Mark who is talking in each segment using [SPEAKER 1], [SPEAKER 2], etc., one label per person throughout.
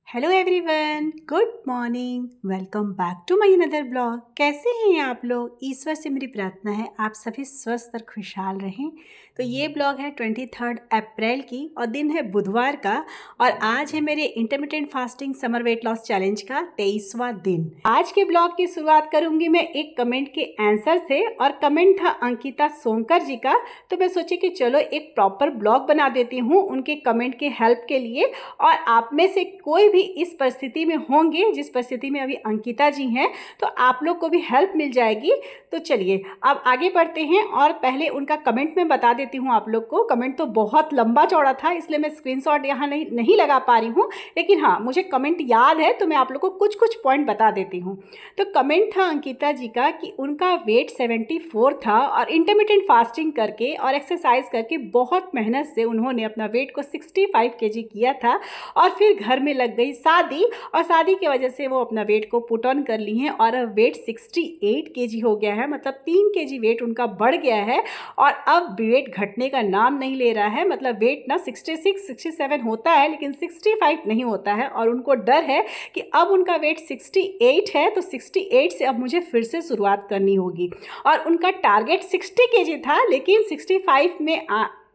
[SPEAKER 1] Hello everyone, good morning. Welcome back to my another blog. कैसे हैं आप लोग? ईश्वर से मेरी प्रार्थना है आप सभी स्वस्थ और खुशहाल रहें। तो ये ब्लॉग है 23 अप्रैल की और दिन है बुधवार का और आज है मेरे intermittent fasting summer weight loss challenge का 23वां दिन। आज के ब्लॉग की शुरुआत करूंगी मैं एक कमेंट के आंसर से और कमेंट था अंकिता सोनकर जी का। तो मैं सोची कि चलो एक प्रॉपर ब्लॉग बना देती हूँ उनके कमेंट के हेल्प के लिए। और आप में से कोई भी इस परिस्थिति में होंगे जिस परिस्थिति में अभी अंकिता जी हैं तो आप लोग को भी हेल्प मिल जाएगी। तो चलिए अब आगे बढ़ते हैं और पहले उनका कमेंट में बता देती हूँ आप लोग को। कमेंट तो बहुत लंबा चौड़ा था इसलिए मैं स्क्रीनशॉट यहाँ नहीं लगा पा रही हूँ, लेकिन हाँ मुझे कमेंट याद है तो मैं आप लोग को कुछ कुछ पॉइंट बता देती हूँ। तो कमेंट था अंकिता जी का कि उनका वेट 74 था और इंटरमिटेंट फास्टिंग करके और एक्सरसाइज करके बहुत मेहनत से उन्होंने अपना वेट को 65 केजी किया था और फिर घर में लग गई शादी और शादी की वजह से वो अपना वेट को पुट ऑन कर ली हैं और वेट 68 केजी हो गया है। मतलब 3 केजी वेट उनका बढ़ गया है और अब वेट घटने का नाम नहीं ले रहा है। मतलब वेट ना 66 67 होता है लेकिन 65 नहीं होता है और उनको डर है कि अब उनका वेट 68 है तो 68 से अब मुझे फिर से शुरुआत करनी होगी। और उनका टारगेट 60 केजी था लेकिन 65 में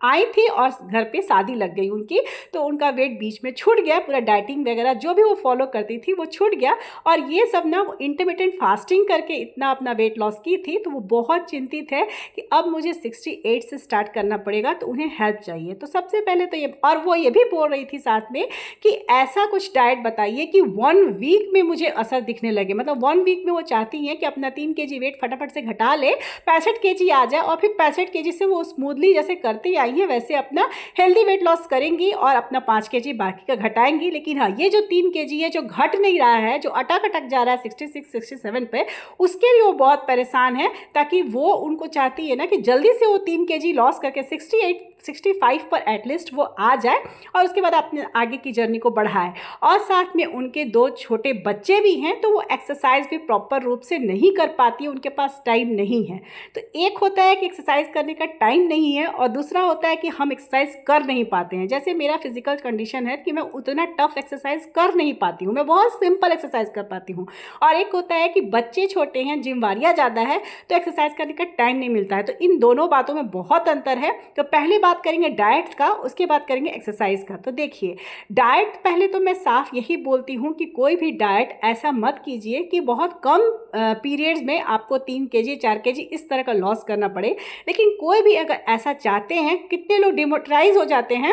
[SPEAKER 1] आई थी और घर पे शादी लग गई उनकी, तो उनका वेट बीच में छूट गया। पूरा डाइटिंग वगैरह जो भी वो फॉलो करती थी वो छूट गया और ये सब ना वो इंटरमिटेंट फास्टिंग करके इतना अपना वेट लॉस की थी। तो वो बहुत चिंतित है कि अब मुझे 68 से स्टार्ट करना पड़ेगा, तो उन्हें हेल्प चाहिए। तो सबसे पहले तो ये, और वो ये भी बोल रही थी साथ में कि ऐसा कुछ डाइट बताइए कि 1 वीक में मुझे असर दिखने लगे। मतलब 1 वीक में वो चाहती हैं कि अपना 3 केजी वेट फटाफट से घटा ले, 65 केजी आ जाए और फिर 65 केजी से वो स्मूथली जैसे करती आई है वैसे अपना हेल्दी वेट लॉस करेंगी और अपना 5 केजी बाकी का घटाएंगी। लेकिन हाँ ये जो 3 केजी है जो घट नहीं रहा है, जो अटक जा रहा है 66 67 पे, उसके लिए वो बहुत परेशान है। ताकि वो उनको चाहती है ना कि जल्दी से वो 3 केजी लॉस करके 68 65 पर एटलीस्ट वो आ जाए और उसके बाद अपने आगे की जर्नी को बढ़ाए। और साथ में उनके 2 छोटे बच्चे भी हैं तो वो एक्सरसाइज भी प्रॉपर रूप से नहीं कर पाती, उनके पास टाइम नहीं है। तो एक होता है कि एक्सरसाइज करने का टाइम नहीं है और दूसरा होता है कि हम एक्सरसाइज कर नहीं पाते हैं। जैसे मेरा फिजिकल कंडीशन है कि मैं उतना टफ एक्सरसाइज कर नहीं पाती हूँ, मैं बहुत सिंपल एक्सरसाइज कर पाती हूँ। और एक होता है कि बच्चे छोटे हैं, जिम्मेवारियाँ ज़्यादा है तो एक्सरसाइज करने का टाइम नहीं मिलता है। तो इन दोनों बातों में बहुत अंतर है। तो पहले बात करेंगे डाइट का, उसके बाद करेंगे एक्सरसाइज का। तो देखिए डाइट पहले तो मैं साफ यही बोलती हूँ कि कोई भी डाइट ऐसा मत कीजिए कि बहुत कम पीरियड्स में आपको 3 केजी 4 केजी इस तरह का लॉस करना पड़े। लेकिन कोई भी अगर ऐसा चाहते हैं, कितने लोग डिमोटिवाइज हो जाते हैं,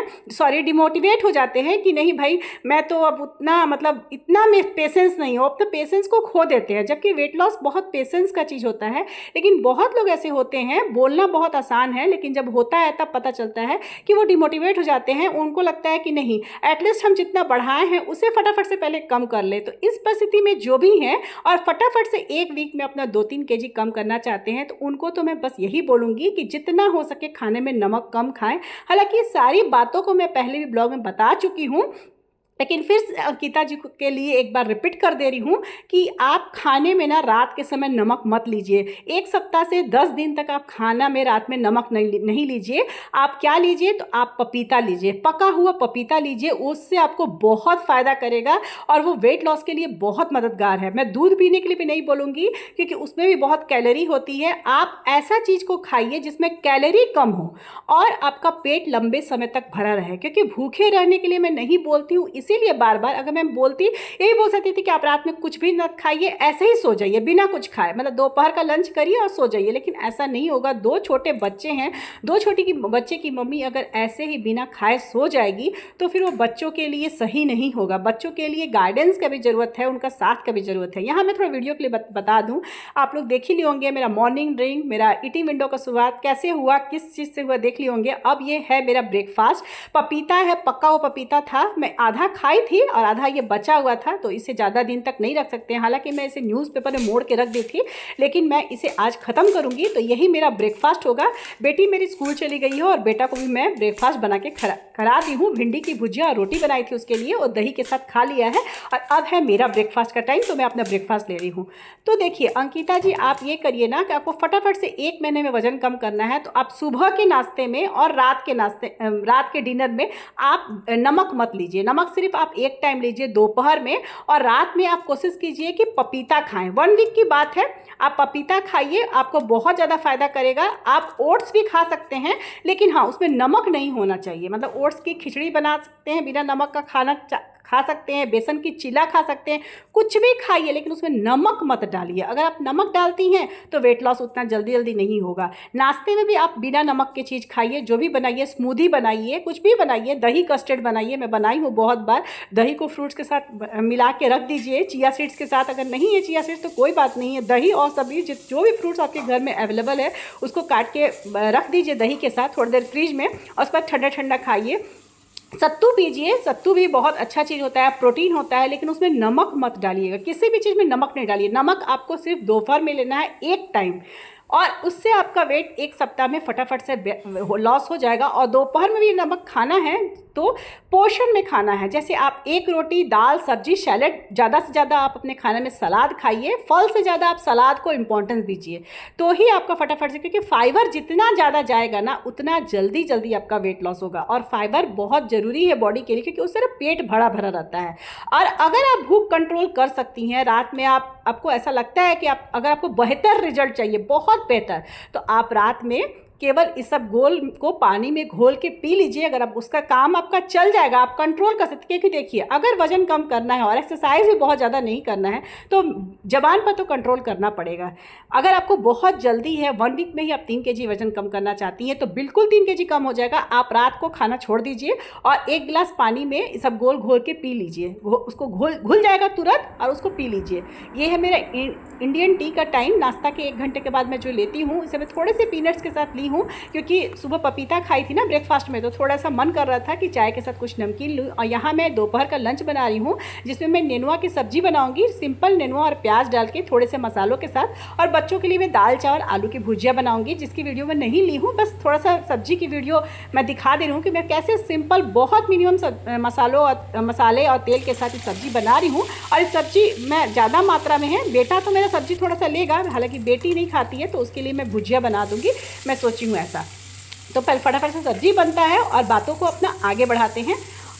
[SPEAKER 1] डिमोटिवेट हो जाते हैं कि नहीं भाई मैं तो अब उतना मतलब इतना में पेशेंस नहीं हो, अपने पेशेंस को खो देते हैं। जबकि वेट लॉस बहुत पेशेंस का चीज़ होता है। लेकिन बहुत लोग ऐसे होते हैं, बोलना बहुत आसान है लेकिन जब होता है तब पता चलता है कि वो डिमोटिवेट हो जाते हैं। उनको लगता है कि नहीं एटलीस्ट हम जितना बढ़ाए हैं उसे फटाफट से पहले कम कर ले। तो इस परिस्थिति में जो भी हैं और फटाफट से 1 वीक में अपना 2-3 केजी कम करना चाहते हैं तो उनको तो मैं बस यही बोलूँगी कि जितना हो सके खाने में नमक कम खाएं। हालांकि सारी बातों को मैं पहले भी ब्लॉग में बता चुकी हूँ, लेकिन फिर अंकिता जी के लिए एक बार रिपीट कर दे रही हूँ कि आप खाने में ना रात के समय नमक मत लीजिए। 1 सप्ताह से 10 दिन तक आप खाना में रात में नमक नहीं लीजिए। आप क्या लीजिए तो आप पपीता लीजिए, पका हुआ पपीता लीजिए, उससे आपको बहुत फ़ायदा करेगा और वो वेट लॉस के लिए बहुत मददगार है। मैं दूध पीने के लिए भी नहीं बोलूँगी क्योंकि उसमें भी बहुत कैलोरी होती है। आप ऐसा चीज़ को खाइए जिसमें कैलोरी कम हो और आपका पेट लंबे समय तक भरा रहे। क्योंकि भूखे रहने के लिए मैं नहीं बोलती हूँ, इसीलिए बार बार अगर मैं बोलती यही बोल सकती थी कि आप रात में कुछ भी न खाइए, ऐसे ही सो जाइए बिना कुछ खाए। मतलब दोपहर का लंच करिए और सो जाइए। लेकिन ऐसा नहीं होगा। 2 छोटे बच्चे हैं, 2 बच्चे की मम्मी अगर ऐसे ही बिना खाए सो जाएगी तो फिर वो बच्चों के लिए सही नहीं होगा। बच्चों के लिए गाइडेंस का भी ज़रूरत है, उनका साथ का भी ज़रूरत है। यहाँ मैं थोड़ा वीडियो के लिए बता दूँ, आप लोग देख ही लिए होंगे मेरा मॉर्निंग ड्रिंक, मेरा ईटिंग विंडो का शुरुआत कैसे हुआ, किस चीज़ से हुआ देख लिए होंगे। अब ये है मेरा ब्रेकफास्ट। पपीता है, पका हुआ पपीता था, मैं आधा खाई थी और आधा ये बचा हुआ था तो इसे ज़्यादा दिन तक नहीं रख सकते हैं। हालांकि मैं इसे न्यूज़पेपर में मोड़ के रख दी थी लेकिन मैं इसे आज ख़त्म करूँगी। तो यही मेरा ब्रेकफास्ट होगा। बेटी मेरी स्कूल चली गई है और बेटा को भी मैं ब्रेकफास्ट बना के करा दी हूँ। भिंडी की भुजिया और रोटी बनाई थी उसके लिए और दही के साथ खा लिया है और अब है मेरा ब्रेकफास्ट का टाइम, तो मैं अपना ब्रेकफास्ट ले रही हूँ। तो देखिए अंकिता जी आप ये करिए ना कि आपको फटाफट से 1 महीने में वजन कम करना है तो आप सुबह के नाश्ते में और रात के डिनर में आप नमक मत लीजिए। नमक सिर्फ सिर्फ आप एक टाइम लीजिए दोपहर में, और रात में आप कोशिश कीजिए कि पपीता खाएं। 1 वीक की बात है, आप पपीता खाइए, आपको बहुत ज़्यादा फायदा करेगा। आप ओट्स भी खा सकते हैं, लेकिन हाँ उसमें नमक नहीं होना चाहिए। मतलब ओट्स की खिचड़ी बना सकते हैं, बिना नमक का खाना खा सकते हैं, बेसन की चिला खा सकते हैं, कुछ भी खाइए, लेकिन उसमें नमक मत डालिए। अगर आप नमक डालती हैं तो वेट लॉस उतना जल्दी जल्दी नहीं होगा। नाश्ते में भी आप बिना नमक की चीज़ खाइए, जो भी बनाइए, स्मूदी बनाइए, कुछ भी बनाइए, दही कस्टर्ड बनाइए, मैं बनाई हूँ बहुत बार। दही को फ्रूट्स के साथ मिला के रख दीजिए, चिया सीड्स के साथ। अगर नहीं है चिया सीड्स तो कोई बात नहीं है, दही और सब्जी जो भी फ्रूट्स आपके घर में अवेलेबल है उसको काट के रख दीजिए दही के साथ थोड़ी देर फ्रिज में, और उसके बाद ठंडा ठंडा खाइए। सत्तू पीजिए, सत्तू भी बहुत अच्छा चीज़ होता है, प्रोटीन होता है, लेकिन उसमें नमक मत डालिएगा, किसी भी चीज़ में नमक नहीं डालिए। नमक आपको सिर्फ दोपहर में लेना है एक टाइम, और उससे आपका वेट 1 सप्ताह में फटाफट से लॉस हो जाएगा। और दोपहर में भी नमक खाना है तो पोर्शन में खाना है, जैसे आप 1 रोटी, दाल, सब्जी, सैलेड, ज़्यादा से ज़्यादा आप अपने खाने में सलाद खाइए। फल से ज़्यादा आप सलाद को इम्पोर्टेंस दीजिए, तो ही आपका फटाफट से, क्योंकि फाइबर जितना ज़्यादा जाएगा ना उतना जल्दी जल्दी आपका वेट लॉस होगा। और फाइबर बहुत ज़रूरी है बॉडी के लिए, क्योंकि उससे पेट भरा भरा रहता है। और अगर आप भूख कंट्रोल कर सकती हैं, रात में आपको ऐसा लगता है कि अगर आपको बेहतर रिजल्ट चाहिए, बहुत बेहतर, तो आप रात में केवल इस सब घोल को पानी में घोल के पी लीजिए। अगर आप उसका काम आपका चल जाएगा, आप कंट्रोल कर सकते हैं। क्योंकि देखिए, अगर वजन कम करना है और एक्सरसाइज भी बहुत ज़्यादा नहीं करना है तो जबान पर तो कंट्रोल करना पड़ेगा। अगर आपको बहुत जल्दी है, 1 वीक में ही आप 3 kg वजन कम करना चाहती हैं, तो बिल्कुल 3 kg कम हो जाएगा। आप रात को खाना छोड़ दीजिए और 1 गिलास पानी में सब घोल घोल के पी लीजिए। उसको घुल जाएगा तुरंत, और उसको पी लीजिए। ये है मेरा इंडियन टी का टाइम। नाश्ता के 1 घंटे के बाद मैं जो लेती हूँ, इसे मैं थोड़े से पीनट्स के साथ ली हूँ, क्योंकि सुबह पपीता खाई थी ना ब्रेकफास्ट में, तो थोड़ा सा मन कर रहा था कि चाय के साथ कुछ नमकीन लूँ। और यहाँ मैं दोपहर का लंच बना रही हूँ, जिसमें मैं नेनुआ की सब्जी बनाऊंगी, सिंपल नेनुआ और प्याज डाल के थोड़े से मसालों के साथ। और बच्चों के लिए मैं दाल चावल आलू की भुजिया बनाऊंगी, जिसकी वीडियो मैं नहीं ली हूँ, बस थोड़ा सा सब्जी की वीडियो मैं दिखा दे रही हूँ कि मैं कैसे सिंपल, बहुत मिनिमम मसाले और तेल के साथ ये सब्जी बना रही हूँ। और इस सब्जी मैं ज़्यादा मात्रा में है, बेटा तो मेरा सब्जी थोड़ा सा लेगा, हालांकि बेटी नहीं खाती है, तो उसके लिए मैं भुजिया बना दूंगी, मैं सोची हूँ ऐसा। तो पहले फटाफट से सब्जी बनता है और बातों को अपना आगे बढ़ाते हैं।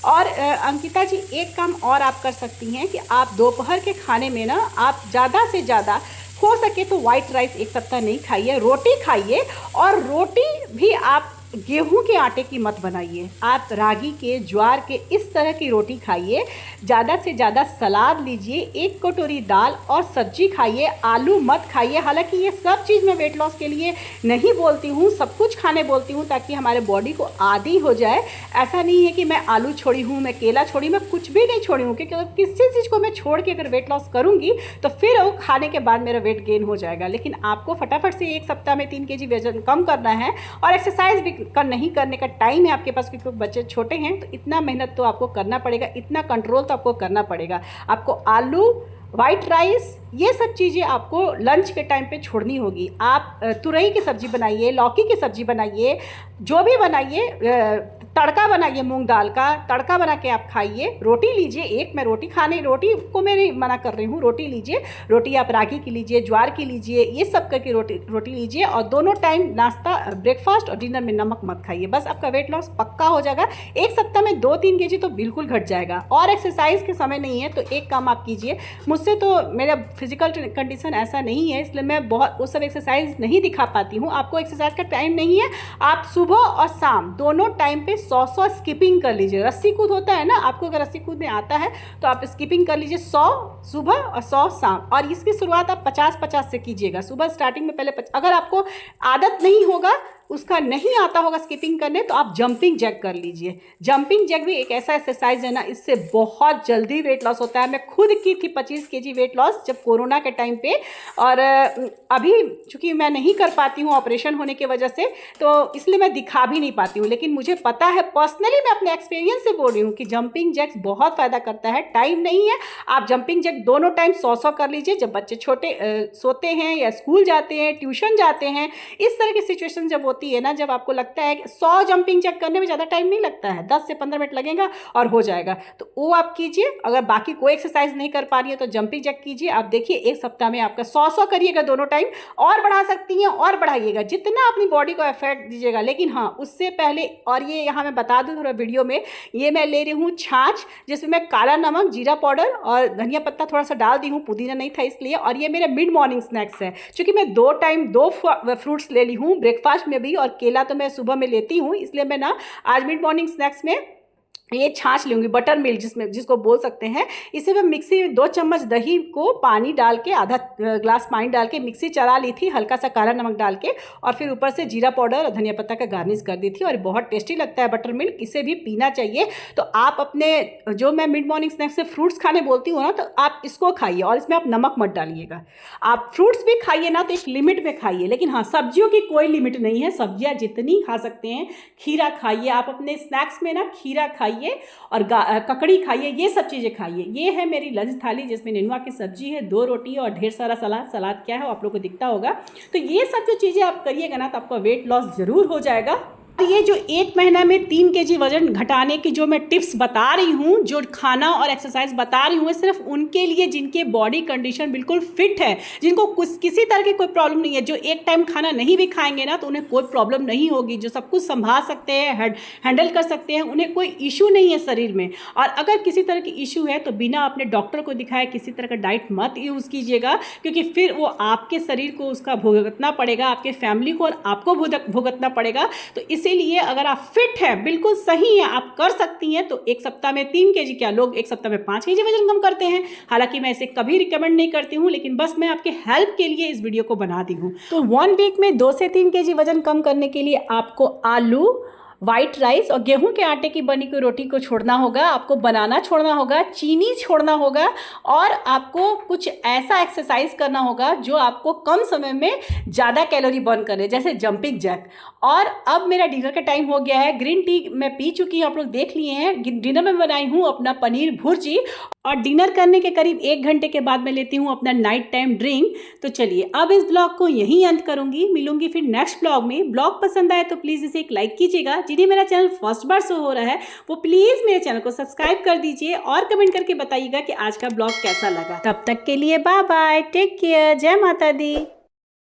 [SPEAKER 1] और अंकिता जी, एक काम और आप कर सकती हैं कि आप दोपहर के खाने में ना, आप ज़्यादा से ज़्यादा हो सके तो वाइट राइस 1 सप्ताह नहीं खाइए, रोटी खाइए। और रोटी भी आप गेहूं के आटे की मत बनाइए, आप रागी के, ज्वार के, इस तरह की रोटी खाइए। ज़्यादा से ज़्यादा सलाद लीजिए, 1 कटोरी दाल और सब्जी खाइए, आलू मत खाइए। हालांकि ये सब चीज़ मैं वेट लॉस के लिए नहीं बोलती हूँ, सब कुछ खाने बोलती हूँ, ताकि हमारे बॉडी को आदी हो जाए। ऐसा नहीं है कि मैं आलू छोड़ी हूँ, मैं केला छोड़ी, मैं कुछ भी नहीं छोड़ी हूँ, क्योंकि अगर किसी चीज़ को मैं छोड़ के अगर वेट लॉस करूँगी तो फिर वो खाने के बाद मेरा वेट गेन हो जाएगा। लेकिन आपको फटाफट से 1 सप्ताह में 3 kg वजन कम करना है, और एक्सरसाइज भी नहीं करने का टाइम है आपके पास, क्योंकि बच्चे छोटे हैं, तो इतना मेहनत तो आपको करना पड़ेगा, इतना कंट्रोल तो आपको करना पड़ेगा। आपको आलू, वाइट राइस, ये सब चीज़ें आपको लंच के टाइम पे छोड़नी होगी। आप तुरई की सब्ज़ी बनाइए, लौकी की सब्ज़ी बनाइए, जो भी बनाइए, तड़का बनाइए, मूंग दाल का तड़का बना के आप खाइए। रोटी लीजिए एक, मैं रोटी को मैं नहीं मना कर रही हूँ, रोटी लीजिए। रोटी आप रागी की लीजिए, ज्वार की लीजिए, ये सब करके रोटी लीजिए। और दोनों टाइम नाश्ता, ब्रेकफास्ट और डिनर में नमक मत खाइए, बस आपका वेट लॉस पक्का हो जाएगा। 1 सप्ताह में 2-3 kg तो बिल्कुल घट जाएगा। और एक्सरसाइज के समय नहीं है तो एक काम आप कीजिए, मुझसे तो मेरा फिजिकल कंडीशन ऐसा नहीं है, इसलिए मैं बहुत वो सब एक्सरसाइज नहीं दिखा पाती हूँ। आपको एक्सरसाइज का टाइम नहीं है, आप सुबह और शाम दोनों टाइम पे 100 स्किपिंग कर लीजिए। रस्सी कूद होता है ना, आपको अगर रस्सी कूद में आता है तो आप स्किपिंग कर लीजिए, 100 सुबह और 100 शाम। और इसकी शुरुआत आप 50-50 से कीजिएगा। सुबह स्टार्टिंग में पहले अगर आपको आदत नहीं होगा, उसका नहीं आता होगा स्किपिंग करने, तो आप जंपिंग जैक कर लीजिए। जंपिंग जैक भी एक ऐसा एक्सरसाइज है ना, इससे बहुत जल्दी वेट लॉस होता है। मैं खुद की थी 25 kg वेट लॉस जब कोरोना के टाइम पे, और अभी चूँकि मैं नहीं कर पाती हूँ ऑपरेशन होने की वजह से, तो इसलिए मैं दिखा भी नहीं पाती हूँ। लेकिन मुझे पता है, पर्सनली मैं अपने एक्सपीरियंस से बोल रही हूँ कि जंपिंग जैक्स बहुत फ़ायदा करता है। टाइम नहीं है, आप जंपिंग जैक दोनों टाइम 100 कर लीजिए। जब बच्चे छोटे सोते हैं या स्कूल जाते हैं, ट्यूशन जाते हैं, इस तरह की सिचुएशन जब होती है ना, जब आपको लगता है कि 100 जंपिंग जैक करने में ज़्यादा टाइम नहीं लगता है, 10 से 15 मिनट लगेगा और हो जाएगा, तो वो आप कीजिए। अगर बाकी कोई एक्सरसाइज नहीं कर पा रही है तो जंपिंग जैक कीजिए। आप देखिए एक सप्ताह में आपका 100 करिएगा दोनों टाइम, और बढ़ा सकती हैं और बढ़ाइएगा जितना अपनी बॉडी को एफर्ट दीजिएगा। लेकिन हाँ, उससे पहले, और ये यहाँ मैं बता दूँ थोड़ा वीडियो में, ये मैं ले रही हूँ छाछ, जिसमें मैं काला नमक, जीरा पाउडर और धनिया पत्ता थोड़ा सा डाल दी हूँ, पुदीना नहीं था इसलिए। और ये मेरे मिड मॉर्निंग स्नैक्स है, क्योंकि मैं 2 टाइम 2 फ्रूट्स ले ली हूँ ब्रेकफास्ट में भी, और केला तो मैं सुबह में लेती हूँ, इसलिए मैं ना आज मिड मॉर्निंग स्नैक्स में ये छाछ लूँगी, बटर मिल्क जिसको बोल सकते हैं। इसे मैं मिक्सी में 2 चम्मच दही को पानी डाल के, आधा ग्लास पानी डाल के मिक्सी चला ली थी, हल्का सा काला नमक डाल के, और फिर ऊपर से जीरा पाउडर और धनिया पत्ता का गार्निश कर दी थी। और बहुत टेस्टी लगता है बटर मिल्क, इसे भी पीना चाहिए। तो आप अपने, जो मैं मिड मॉर्निंग स्नैक्स से फ्रूट्स खाने बोलती हूँ ना, तो आप इसको खाइए, और इसमें आप नमक मत डालिएगा। आप फ्रूट्स भी खाइए ना तो एक लिमिट में खाइए, लेकिन हाँ, सब्जियों की कोई लिमिट नहीं है, सब्जियाँ जितनी खा सकते हैं। खीरा खाइए आप अपने स्नैक्स में ना, खीरा खाइए और ककड़ी खाइए, ये सब चीज़ें खाइए। ये है मेरी लंच थाली, जिसमें नेनुआ की सब्जी है, 2 रोटी और ढेर सारा सलाद। सलाद क्या है वो आप लोग को दिखता होगा। तो ये सब जो चीज़ें आप करिएगा ना, तो आपका वेट लॉस ज़रूर हो जाएगा। ये जो 1 महीना में 3 kg वजन घटाने की जो मैं टिप्स बता रही हूँ, जो खाना और एक्सरसाइज बता रही हूँ, सिर्फ उनके लिए जिनके बॉडी कंडीशन बिल्कुल फिट है, जिनको किसी तरह की कोई प्रॉब्लम नहीं है। जो एक टाइम खाना नहीं भी खाएंगे ना, तो उन्हें कोई प्रॉब्लम नहीं होगी, जो सब कुछ संभाल सकते हैं, हैंडल कर सकते हैं, उन्हें कोई इशू नहीं है शरीर में। और अगर किसी तरह की इशू है तो बिना अपने डॉक्टर को दिखाए किसी तरह का डाइट मत यूज़ कीजिएगा, क्योंकि फिर वो आपके शरीर को उसका भुगतना पड़ेगा, आपके फैमिली को और आपको भुगतना पड़ेगा। तो इसीलिए अगर आप फिट हैं, बिल्कुल सही है, आप कर सकती हैं, तो 1 सप्ताह में 3 kg, क्या लोग 1 सप्ताह में 5 kg वजन कम करते हैं। हालांकि मैं इसे कभी रिकमेंड नहीं करती हूँ, लेकिन बस मैं आपके हेल्प के लिए इस वीडियो को बना दी हूँ। तो 1 वीक में 2 से 3 kg वजन कम करने के लिए आपको आलू, वाइट राइस और गेहूं के आटे की बनी हुई रोटी को छोड़ना होगा, आपको बनाना छोड़ना होगा, चीनी छोड़ना होगा, और आपको कुछ ऐसा एक्सरसाइज करना होगा जो आपको कम समय में ज़्यादा कैलोरी बर्न करे, जैसे जंपिंग जैक। और अब मेरा डिनर का टाइम हो गया है। ग्रीन टी मैं पी चुकी हूँ, आप लोग देख लिए हैं। डिनर में बनाई हूँ अपना पनीर भुर्जी, और डिनर करने के करीब 1 घंटे के बाद मैं लेती हूँ अपना नाइट टाइम ड्रिंक। तो चलिए अब इस ब्लॉग को यहीं अंत करूँगी, मिलूंगी फिर नेक्स्ट ब्लॉग में। ब्लॉग पसंद आए तो प्लीज़ इसे एक लाइक कीजिएगा। जिन्हें मेरा चैनल फर्स्ट बार शो हो रहा है वो प्लीज़ मेरे चैनल को सब्सक्राइब कर दीजिए, और कमेंट करके बताइएगा कि आज का ब्लॉग कैसा लगा। तब तक के लिए बाय बाय, टेक केयर, जय माता दी।